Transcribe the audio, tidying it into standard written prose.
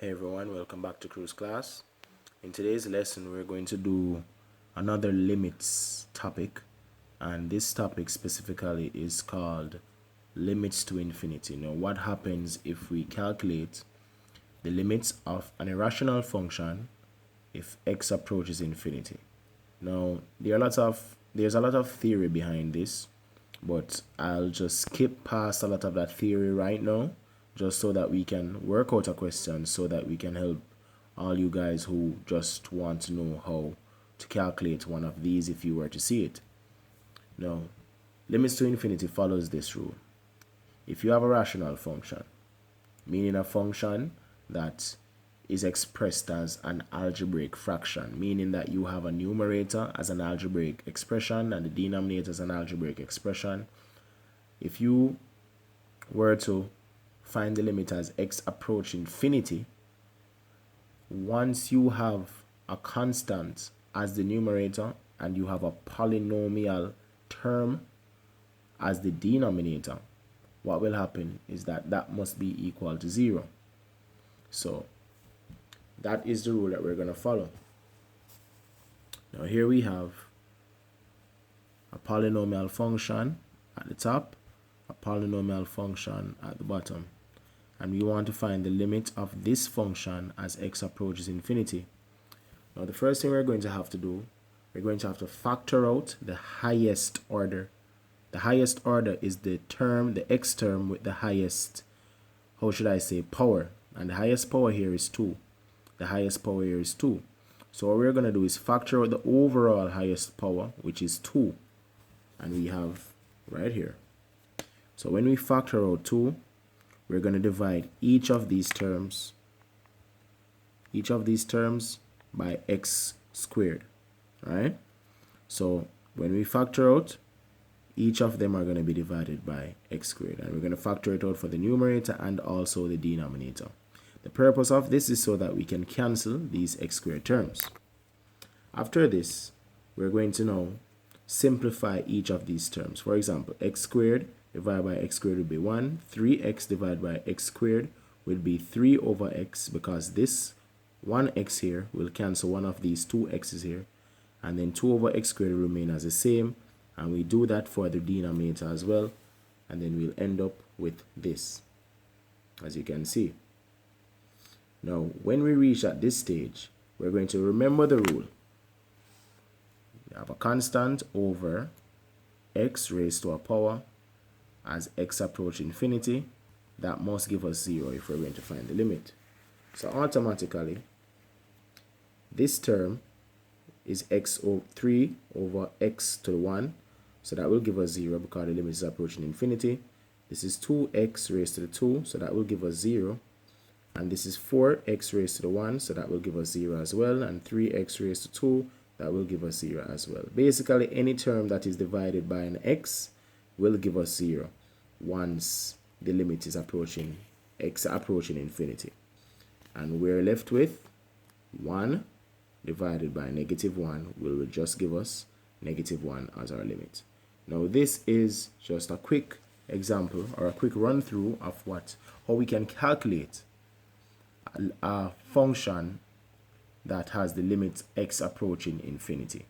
Hey everyone, welcome back to Cruise Class. In today's lesson, we're going to do another limits topic, and this topic specifically is called limits to infinity. Now, what happens if we calculate the limits of an irrational function if x approaches infinity? Now, there's a lot of theory behind this, but I'll just skip past a lot of that theory right now, just so that we can work out a question so that we can help all you guys who just want to know how to calculate one of these if you were to see it. Now, limits to infinity follows this rule. If you have a rational function, meaning a function that is expressed as an algebraic fraction, meaning that you have a numerator as an algebraic expression and the denominator as an algebraic expression. If you were to find the limit as x approach infinity, once you have a constant as the numerator and you have a polynomial term as the denominator, what will happen is that that must be equal to 0. So that is the rule that we're going to follow. Now here we have a polynomial function at the top, a polynomial function at the bottom, and we want to find the limit of this function as x approaches infinity. Now the first thing we're going to have to do, we're going to have to factor out the highest order. The highest order is the term, the x term with the highest, how should I say, power, and the highest power here is 2. The highest power here is 2. So what we're going to do is factor out the overall highest power, which is 2, and we have right here. So when we factor out 2, we're going to divide each of these terms by x squared, right? So when we factor out, each of them are going to be divided by x squared, and we're going to factor it out for the numerator and also the denominator. The purpose of this is so that we can cancel these x squared terms. After this, we're going to now simplify each of these terms. For example, x squared divided by x squared would be 1. 3x divided by x squared will be 3 over x, because this 1x here will cancel one of these 2x's here, and then 2 over x squared will remain as the same, and we do that for the denominator as well, and then we'll end up with this, as you can see. Now, when we reach at this stage, we're going to remember the rule. We have a constant over x raised to a power as x approach infinity. That must give us 0 if we're going to find the limit. So automatically, this term is x over 3 over x to the 1. So that will give us 0 because the limit is approaching infinity. This is 2x raised to the 2, so that will give us 0. And this is 4x raised to the 1, so that will give us 0 as well. And 3x raised to 2, that will give us 0 as well. Basically, any term that is divided by an x will give us 0 once the limit is approaching x approaching infinity. And we're left with 1 divided by -1 will just give us -1 as our limit. Now this is just a quick example or a quick run through of how we can calculate a function that has the limit x approaching infinity.